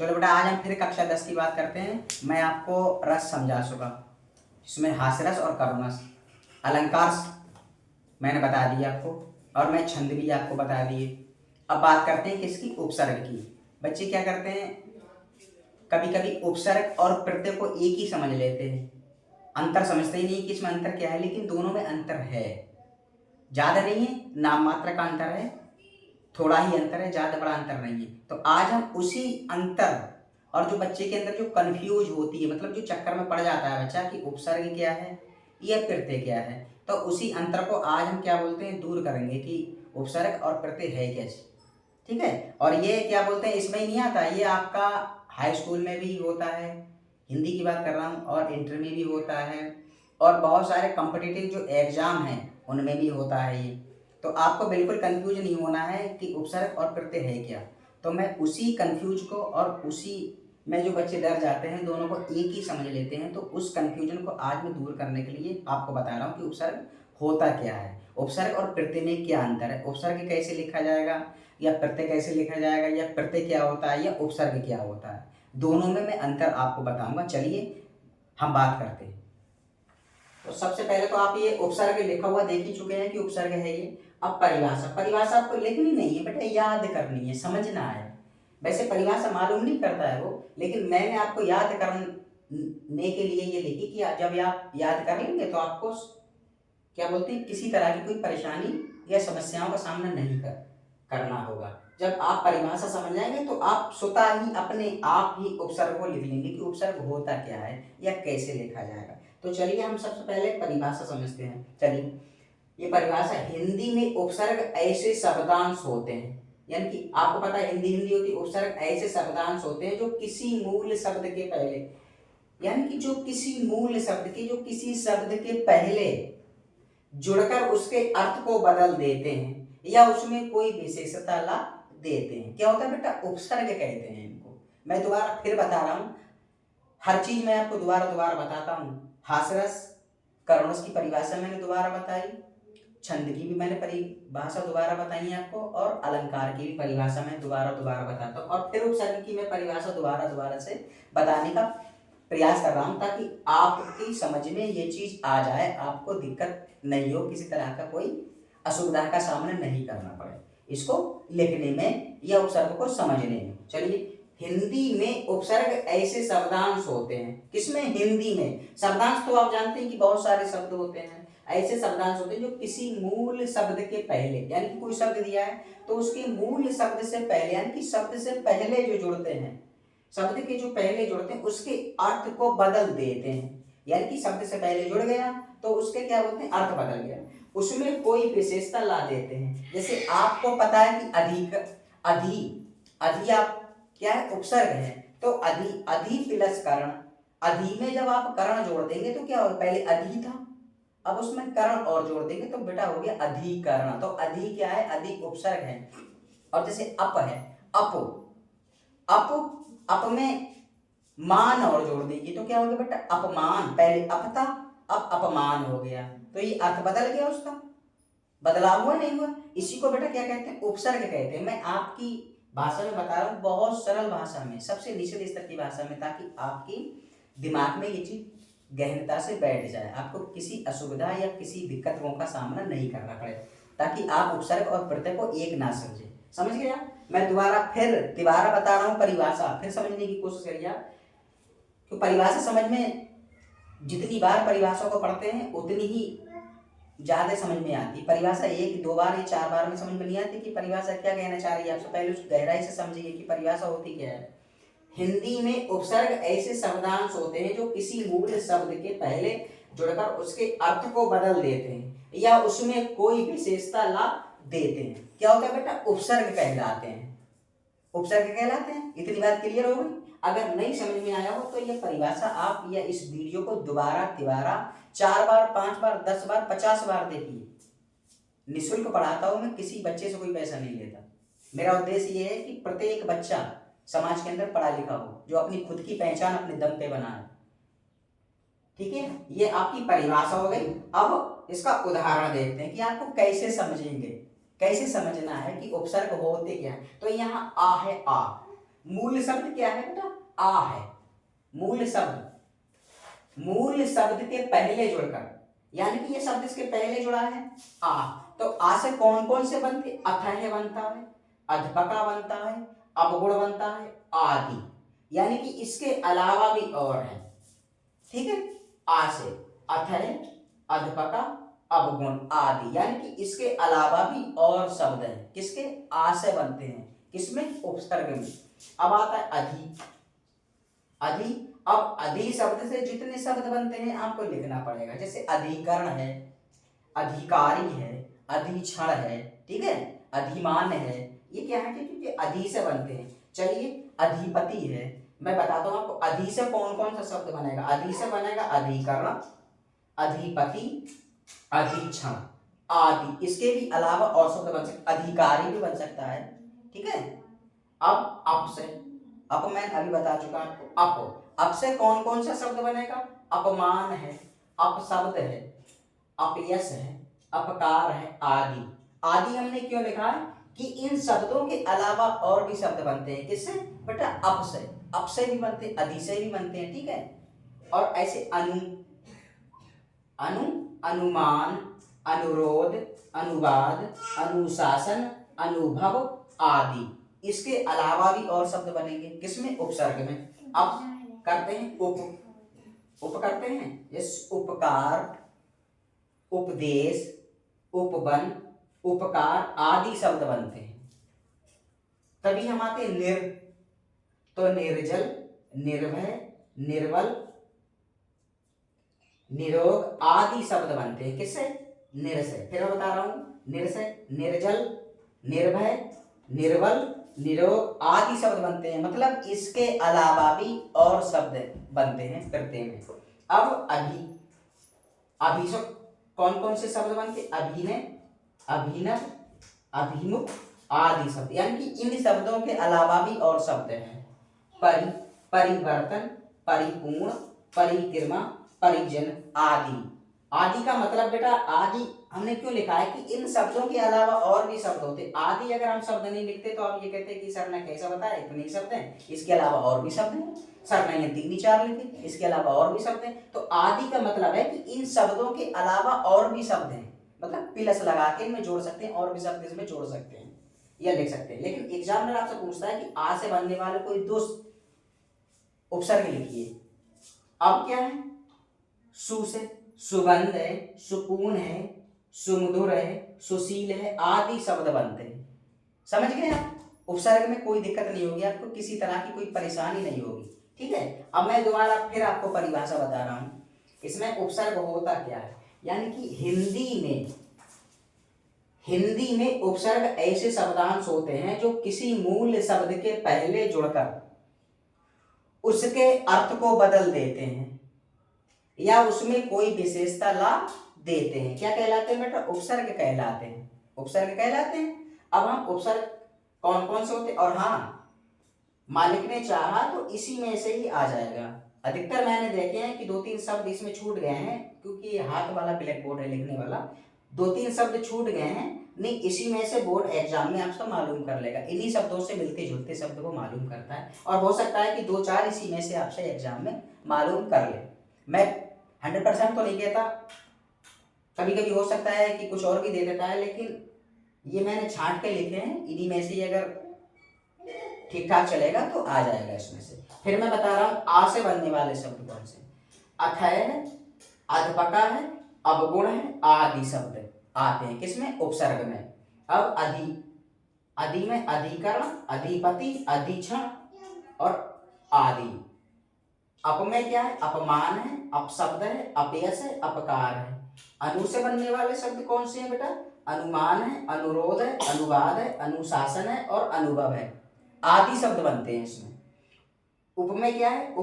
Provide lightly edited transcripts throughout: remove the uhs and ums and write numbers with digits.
चलो बेटा, आज हम फिर कक्षा 10 की बात करते हैं। मैं आपको रस समझा चुका, इसमें हास्यरस और करुणरस, अलंकार मैंने बता दिया आपको, और मैं छंद भी आपको बता दिए। अब बात करते हैं किसकी, उपसर्ग की। बच्चे क्या करते हैं, कभी कभी उपसर्ग और प्रत्यय को एक ही समझ लेते हैं, अंतर समझते ही नहीं कि इसमें अंतर क्या है, लेकिन दोनों में अंतर है, ज्यादा नहीं है, नाम मात्र का अंतर है, थोड़ा ही अंतर है, ज्यादा बड़ा अंतर नहीं है। तो आज हम उसी अंतर, और जो बच्चे के अंदर जो कंफ्यूज होती है, मतलब जो चक्कर में पड़ जाता है बच्चा कि उपसर्ग क्या है या प्रत्यय क्या है, तो उसी अंतर को आज हम क्या बोलते हैं, दूर करेंगे कि उपसर्ग और प्रत्यय है कैसे। ठीक है, और ये क्या बोलते हैं, इसमें ही नहीं आता, ये आपका हाई स्कूल में भी होता है, हिंदी की बात कर रहा हूँ, और इंटर में भी होता है, और बहुत सारे कॉम्पिटिटिव जो एग्जाम हैं उनमें भी होता है ये। तो आपको बिल्कुल कंफ्यूज नहीं होना है कि उपसर्ग और प्रत्यय है क्या। तो मैं उसी कंफ्यूज को और उसी में जो बच्चे डर जाते हैं, दोनों को एक ही समझ लेते हैं, तो उस कंफ्यूजन को आज मैं दूर करने के लिए आपको बता रहा हूँ कि उपसर्ग होता क्या है, उपसर्ग और प्रत्यय में क्या अंतर है, उपसर्ग कैसे लिखा जाएगा या प्रत्यय कैसे लिखा जाएगा, या प्रत्यय क्या होता है या उपसर्ग क्या होता है, दोनों में मैं अंतर आपको बताऊंगा। चलिए हम बात करते हैं। तो सबसे पहले तो आप ये उपसर्ग लिखा हुआ देख ही चुके हैं कि उपसर्ग है ये। अब परिभाषा, परिभाषा आपको लिखनी नहीं है बेटा, याद करनी है, समझना है। वैसे परिभाषा मालूम नहीं करता है वो, लेकिन मैंने आपको याद करने के लिए ये लिखी कि जब आप याद कर लेंगे तो आपको क्या बोलते हैं, किसी तरह की कोई परेशानी या समस्याओं का सामना नहीं करना होगा। जब आप परिभाषा समझ जाएंगे तो आप स्वतः ही अपने आप ही उपसर्ग को लिख लेंगे कि उपसर्ग होता क्या है या कैसे लिखा जाएगा। तो चलिए हम सबसे पहले परिभाषा समझते हैं। चलिए, ये परिभाषा, हिंदी में उपसर्ग ऐसे शब्दांश होते हैं, यानी कि आपको पता है हिंदी हिंदी होती है, उपसर्ग ऐसे शब्दांश होते हैं जो किसी मूल शब्द के पहले, यानी कि जो किसी मूल शब्द के, जो किसी शब्द के पहले जुड़कर उसके अर्थ को बदल देते हैं या उसमें कोई विशेषता ला देते हैं। क्या होता है बेटा, उपसर्ग कहते हैं इनको। मैं दोबारा फिर बता रहा हूं, हर चीज मैं आपको दोबारा दोबारा बताता हूं। हास्यरस करुणरस की परिभाषा मैंने दोबारा बताई, छंद की भी मैंने परिभाषा दोबारा बताई आपको, और अलंकार की भी परिभाषा मैं दोबारा दोबारा बताता हूँ, और फिर उपसर्ग की मैं परिभाषा दोबारा दोबारा से बताने का प्रयास कर रहा हूं, ताकि आपकी समझ में ये चीज आ जाए, आपको दिक्कत नहीं हो, किसी तरह का कोई असुविधा का सामना नहीं करना पड़े इसको लिखने में या उपसर्ग को समझने में। चलिए, हिंदी में उपसर्ग ऐसे शब्दांश होते हैं, किसमें, हिंदी में। शब्दांश तो आप जानते हैं कि बहुत सारे शब्द होते हैं, ऐसे शब्दांश होते हैं जो किसी मूल शब्द के पहले, यानी कि कोई शब्द दिया है तो उसके मूल शब्द से पहले, यानी कि शब्द से पहले जो जुड़ते हैं, शब्द के जो पहले जुड़ते हैं उसके अर्थ को बदल देते हैं। यानी कि शब्द से पहले जुड़ गया तो उसके क्या बोलते हैं, अर्थ बदल गया, उसमें कोई विशेषता ला देते हैं। जैसे आपको पता है कि अधिक, अधि, अधि आप क्या है, उपसर्ग है, तो अधि, अधि प्लस करण, अधि में जब आप करण जोड़ देंगे तो क्या होगा, पहले अधि था, अब उसमें करण और जोड़ देंगे तो बेटा हो गया अधिकरण। तो अधि क्या है, अधि उपसर्ग है। और जैसे अप है, अप, अप, अप में मान और जोड़ देंगे तो क्या हो गया बेटा, अपमान, पहले अप था अब अपमान हो गया, तो ये अर्थ बदल गया, उसका बदलाव हुआ नहीं हुआ। इसी को बेटा क्या कहते हैं, उपसर्ग कहते हैं। मैं आपकी भाषा में बता रहा हूँ, बहुत सरल भाषा में, सबसे निचले स्तर की भाषा में, ताकि आपकी दिमाग में ये चीज गहनता से बैठ जाए, आपको किसी असुविधा या किसी दिक्कतों का सामना नहीं करना पड़े, ताकि आप उपसर्ग और प्रत्यय को एक ना समझे। समझ गया। मैं दोबारा बता रहा हूँ परिभाषा, फिर समझने की कोशिश करिए आप। तो परिभाषा समझ में, जितनी बार परिभाषा को पढ़ते हैं उतनी ही ज्यादा समझ में आती। परिभाषा एक दो बार या चार बार में समझ में नहीं आती कि परिभाषा क्या कहना चाह रही है, आपसे पहले उस गहराई से समझिए कि परिभाषा होती क्या है। हिंदी में उपसर्ग ऐसे शब्दांश होते हैं जो किसी मूल शब्द के पहले जुड़कर उसके अर्थ को बदल देते हैं या उसमें कोई विशेषता ला देते हैं। क्या होता है बेटा, उपसर्ग कहलाते हैं, उपसर्ग कहलाते हैं। इतनी बात क्लियर हो गई। अगर नहीं समझ में आया हो तो यह परिभाषा आप या इस वीडियो को दोबारा तिबारा 4 बार 5 बार 10 बार 50 बार देखिए। निःशुल्क पढ़ाता हूं मैं, किसी बच्चे से कोई पैसा नहीं लेता। मेरा उद्देश्य यह है कि प्रत्येक बच्चा समाज के अंदर पढ़ा लिखा हो, जो अपनी खुद की पहचान अपने दम पे बनाए। ठीक है, ये आपकी परिभाषा हो गई। अब इसका उदाहरण देखते हैं कि आपको कैसे समझेंगे, कैसे समझना है कि उपसर्ग होते क्या है। तो यहाँ आ है, आ, मूल शब्द क्या है बेटा? आ है। मूल शब्द के पहले जुड़कर, यानी कि ये शब्द इसके पहले जुड़ा है आ। तो आ से कौन कौन से बनते? अथः बनता है, अध्पका बनता है, अपगुण बनता है, आदि। यानी कि इसके अलावा भी और है। ठीक है, आ से अथः, अध्पका, अपगुण, आदि, यानी कि इसके अलावा भी और शब्द हैं। किसके? आ से बनते हैं। किसमें? उपसर्ग में। अब आता है अधि। अधि, अब अधि शब्द से जितने शब्द बनते हैं आपको लिखना पड़ेगा। जैसे अधिकरण है, अधिकारी है, अधिक्षण है, ठीक है, अधिमान है। ये क्या है? क्योंकि अधि से बनते हैं। चलिए, अधिपति है, मैं बताता हूं आपको अधि से कौन कौन सा शब्द बनेगा। अधि से बनेगा अधिकरण, अधिपति, अधिक्षण, आदि। इसके भी अलावा और शब्द बन सकते, अधिकारी भी बन सकता है। ठीक है, अब अप से, अप मैं अभी बता चुका आपको। अप से कौन कौन सा शब्द बनेगा? अपमान है, अपशब्द है, अपयश है, अपकार है, आदि। आदि हमने क्यों लिखा है? कि इन शब्दों के अलावा और भी शब्द बनते हैं। किससे बेटा? अप से। अप से भी बनते हैं, अधि से भी बनते हैं। ठीक है, और ऐसे अनुमान, अनुरोध, अनुवाद, अनुशासन, अनुभव, आदि। इसके अलावा भी और शब्द बनेंगे। किसमें? उपसर्ग में। अब करते हैं उप करते हैं। यस, उपकार, उपदेश, उपवन, उपकार, आदि शब्द बनते हैं। तभी हम आते हैं निर। तो निर्जल, निर्भय, निर्बल, निरोग, आदि शब्द बनते हैं। किससे? निर से। फिर मैं बता रहा हूं, निर से निर्जल, निर्भय, निर्बल, निरोग, आदि शब्द बनते हैं। मतलब इसके अलावा भी और शब्द बनते हैं प्रत्यय में। अब अभी, अभी से कौन कौन से शब्द बनते? अभिनय, अभिनव, अभिमुख, आदि शब्द। यानी कि इन शब्दों के अलावा भी और शब्द हैं। परिवर्तन, परिपूर्ण, परिक्रमा, परिजन, आदि। आदि का मतलब बेटा, आदि हमने क्यों लिखा है? कि इन शब्दों के अलावा और भी शब्द होते। आदि अगर हम शब्द नहीं लिखते तो आप ये कहते कि सर ने कैसा बताया, इतने ही शब्द हैं, इसके अलावा और भी शब्द हैं। सर ने ये 3-4 लिखे, इसके अलावा और भी शब्द हैं। तो आदि का मतलब है कि इन शब्दों के अलावा और भी शब्द हैं। मतलब प्लस लगा के इनमें जोड़ सकते हैं, और भी शब्द इसमें जोड़ सकते हैं या लिख सकते हैं। लेकिन एग्जामिनर आपसे पूछता है कि आ से बनने वाले कोई दो उपसर्ग लिखिए। अब क्या है? सु से सुगंध है, सुकून है, सुमधुर है, सुशील है, आदि शब्द बनते हैं। समझ गए आप? उपसर्ग में कोई दिक्कत नहीं होगी आपको, किसी तरह की कोई परेशानी नहीं होगी। ठीक है, अब मैं दोबारा फिर आपको परिभाषा बता रहा हूं। इसमें उपसर्ग होता क्या है? यानी कि हिंदी में उपसर्ग ऐसे शब्दांश होते हैं जो किसी मूल शब्द के पहले जुड़कर उसके अर्थ को बदल देते हैं या उसमें कोई विशेषता ला देते हैं। क्या कहलाते हैं बेटा? उपसर्ग कहलाते हैं। उपसर्ग कहलाते हैं। अब हम उपसर्ग कौन कौन से होते हैं, और हाँ, मालिक ने चाहा तो इसी में से ही आ जाएगा। अधिकतर मैंने देखे हैं कि 2-3 शब्द इसमें छूट गए हैं, क्योंकि हाथ वाला ब्लैक बोर्ड है लिखने वाला। 2-3 शब्द छूट गए हैं, नहीं इसी में से बोर्ड एग्जाम में आपको मालूम कर लेगा। इन्हीं शब्दों से मिलते जुलते शब्द को मालूम करता है, और हो सकता है कि 2-4 इसी में से आपसे एग्जाम में मालूम कर ले। मैं 100% तो नहीं कहता, कभी कभी हो सकता है कि कुछ और भी दे देता है, लेकिन ये मैंने छांट के लिखे हैं। इन्हीं में से अगर ठीक ठाक चलेगा तो आ जाएगा इसमें से। फिर मैं बता रहा हूं आ से बनने वाले शब्द कौन से? अथय है, अध्पका है, अवगुण है, आदि शब्द आते हैं। किसमें? उपसर्ग में। अब अधि में अधिकरण, अधिपति, अधिक्षण और आदि। अप में क्या है? अपमान है, अपशब्द है, अपयश है, अपकार है। अनु से बनने वाले शब्द कौन से हैं बेटा? अनुमान है, अनुरोध है, अनुवाद है, अनुशासन है और अनुभव है। आदि शब्द बनते हैं इसमें। उप में क्या है?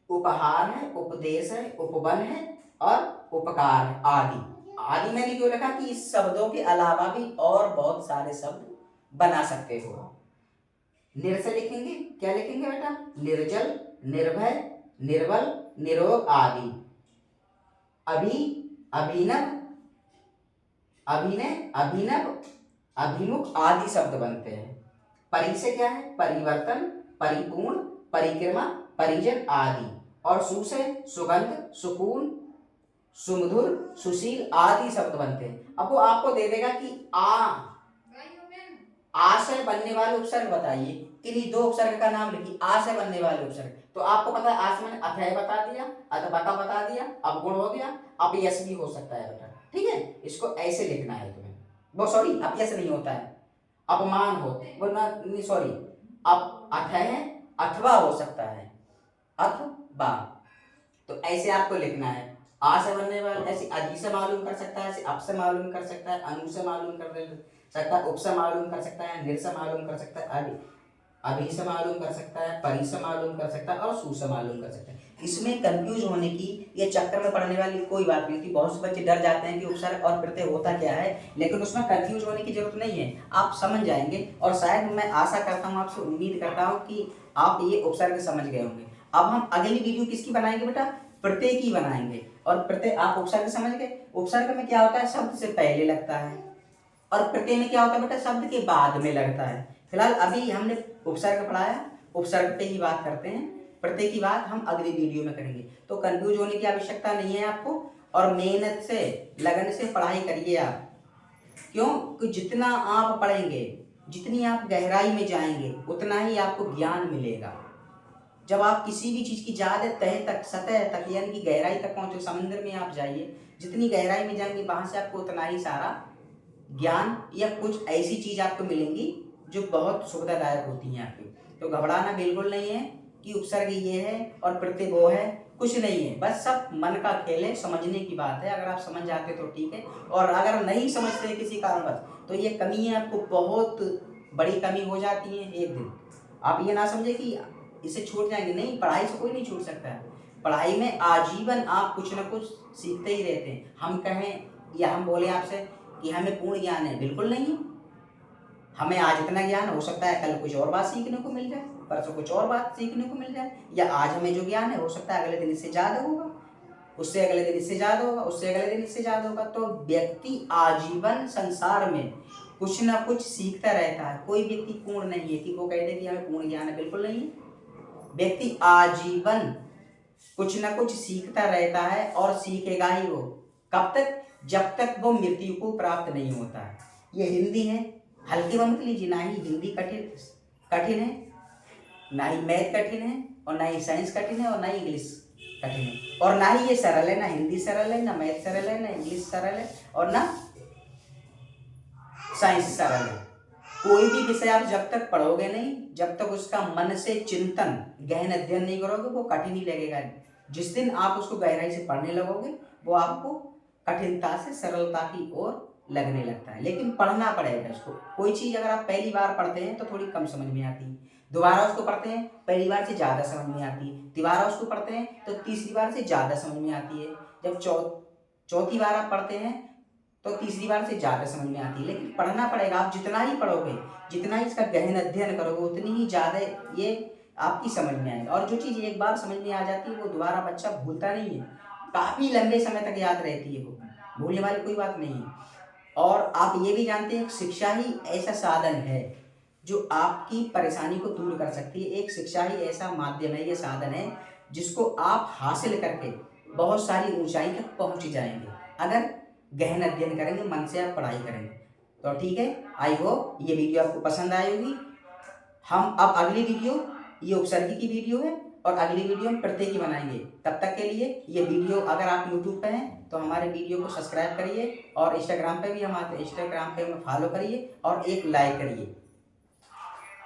उपहार है, उपदेश है, उपवन है और उपकार है, आदि। आदि मैंने क्यों लिखा? कि इस शब्दों के अलावा भी और बहुत सारे शब्द बना सकते हो। निर से लिखेंगे, क्या लिखेंगे बेटा? निर्जल, निर्भय, निर्बल, निरोग, आदि। अभिनव, अभिनय, अभिनव, अभिमुख, आदि शब्द बनते हैं। परि से क्या है? परिवर्तन, परिपूर्ण, परिक्रमा, परिजन आदि। और सु से सुगंध, सुकून, सुमधुर, सुशील आदि शब्द बनते हैं। अब वो आपको दे देगा कि आ से बनने वाले उपसर्ग बताइए, किन्हीं दो उपसर्ग का नाम लिखिए। आ से बनने वाले उपसर्ग, तो आपको पता है आ से मैंने अथय बता दिया, अथबता बता दिया, अवगुण हो गया, अपयश भी हो सकता है बेटा, ठीक है। इसको ऐसे लिखना है तुम्हें, वो सॉरी अपयश नहीं होता है, अपमान हो, वो ना सॉरी, अब अथय अथवा हो सकता है, अथवा। तो ऐसे आपको लिखना है। आ से बनने वाले ऐसे अधि से मालूम कर सकता है, ऐसे अप से मालूम कर सकता है, अनु से मालूम कर सकता है, उप से मालूम कर सकता है, निर से मालूम कर सकता है, अभि से मालूम कर सकता है, परि से मालूम कर सकता है और सु से मालूम कर सकता है। इसमें कंफ्यूज होने की या चक्कर में पड़ने वाली कोई बात नहीं थी। बहुत से बच्चे डर जाते हैं कि उपसर्ग और प्रत्यय होता क्या है, लेकिन उसमें कंफ्यूज होने की जरूरत नहीं है, आप समझ जाएंगे। और शायद मैं आशा करता हूँ, आपसे उम्मीद करता हूँ कि आप ये उपसर्ग समझ गए होंगे। अब हम अगली वीडियो किसकी बनाएंगे बेटा, प्रत्यय की बनाएंगे। और प्रत्यय आप उपसर्ग समझ गए, उपसर्ग में क्या होता है, शब्द से पहले लगता है, और प्रत्यय में क्या होता है बेटा, शब्द के बाद में लगता है। फिलहाल अभी हमने उपसर्ग पढ़ाया, उपसर्ग पे ही बात करते हैं, प्रत्यय की बात हम अगली वीडियो में करेंगे। तो कंफ्यूज होने की आवश्यकता नहीं है आपको, और मेहनत से लगन से पढ़ाई करिए आप। क्यों कि जितना आप पढ़ेंगे, जितनी आप गहराई में जाएंगे, उतना ही आपको ज्ञान मिलेगा। जब आप किसी भी चीज की ज्यादा तह तक, सतह तक, यानी कि गहराई तक पहुंचे, समुद्र में आप जाइए, जितनी गहराई में जाएंगे वहां से आपको उतना ही सारा ज्ञान या कुछ ऐसी चीज आपको मिलेंगी जो बहुत सुविधादायक होती हैं आपकी। तो घबराना बिल्कुल नहीं है कि उपसर्ग ये है और प्रत्यय वो है, कुछ नहीं है, बस सब मन का खेल है, समझने की बात है। अगर आप समझ जाते तो ठीक है, और अगर नहीं समझते किसी कारणवश तो ये कमी है, आपको बहुत बड़ी कमी हो जाती है एक दिन। आप ये ना समझे कि इसे छूट जाएंगे, नहीं, पढ़ाई से कोई नहीं छूट सकता है। पढ़ाई में आजीवन आप कुछ ना कुछ सीखते ही रहते हैं। हम कहें या हम बोले आपसे कि हमें पूर्ण ज्ञान है, बिल्कुल नहीं। हमें आज इतना ज्ञान, हो सकता है कल कुछ और बात सीखने को मिल जाए, परसों कुछ और बात सीखने को मिल जाए, या आज हमें जो ज्ञान है हो सकता है अगले दिन इससे ज्यादा होगा, उससे अगले दिन इससे ज्यादा होगा, उससे अगले दिन इससे ज्यादा होगा। तो व्यक्ति आजीवन संसार में कुछ ना कुछ सीखता रहता है। कोई व्यक्ति पूर्ण नहीं है कि वो कह दे कि हमें पूर्ण ज्ञान है, बिल्कुल नहीं। व्यक्ति आजीवन कुछ ना कुछ सीखता रहता है, और सीखेगा ही वो। कब तक, जब तक वो मृत्यु को प्राप्त नहीं होता है। ये हिंदी है, हल्के में मत लीजिए, ना ही हिंदी कठिन है, ना ही मैथ कठिन है, और ना ही साइंस कठिन है, और ना ही इंग्लिश कठिन है, और ना ही ये सरल है, ना हिंदी सरल है, ना मैथ सरल है, ना इंग्लिश सरल है, और ना साइंस सरल है। कोई भी विषय आप जब तक पढ़ोगे नहीं, जब तक उसका मन से चिंतन, गहन अध्ययन नहीं करोगे, वो कठिन ही लगेगा। जिस दिन आप उसको गहराई से पढ़ने लगोगे, वो आपको कठिनता से सरलता की ओर लगने लगता है। लेकिन पढ़ना पड़ेगा इसको। कोई चीज अगर आप पहली बार पढ़ते हैं तो थोड़ी कम समझ में आती है, दोबारा उसको पढ़ते हैं पहली बार से ज्यादा समझ में आती है, दोबारा उसको पढ़ते हैं तो तीसरी बार से ज्यादा समझ में आती है, जब चौथी बार आप पढ़ते हैं तो तीसरी बार से ज्यादा समझ में आती है। लेकिन पढ़ना पड़ेगा। आप जितना ही पढ़ोगे, जितना ही इसका गहन अध्ययन करोगे, उतनी ही ज्यादा ये आपकी समझ में आएगा। और जो चीज एक बार समझ में आ जाती है वो दोबारा बच्चा भूलता नहीं है, काफी लंबे समय तक याद रहती है, वो भूलने वाली कोई बात नहीं है। और आप ये भी जानते हैं शिक्षा ही ऐसा साधन है जो आपकी परेशानी को दूर कर सकती है। एक शिक्षा ही ऐसा माध्यम है, ये साधन है जिसको आप हासिल करके बहुत सारी ऊंचाई तक पहुंच जाएंगे, अगर गहन अध्ययन करेंगे, मन से आप पढ़ाई करेंगे तो। ठीक है, आई होप ये वीडियो आपको पसंद आई होगी। हम अब अगली वीडियो, ये उपसर्गी की वीडियो है, और अगली वीडियो हम प्रत्यय की बनाएंगे। तब तक के लिए ये वीडियो, अगर आप यूट्यूब पे हैं तो हमारे वीडियो को सब्सक्राइब करिए, और इंस्टाग्राम पे भी हम आते हैं, इंस्टाग्राम पे हमें फॉलो करिए और एक लाइक करिए।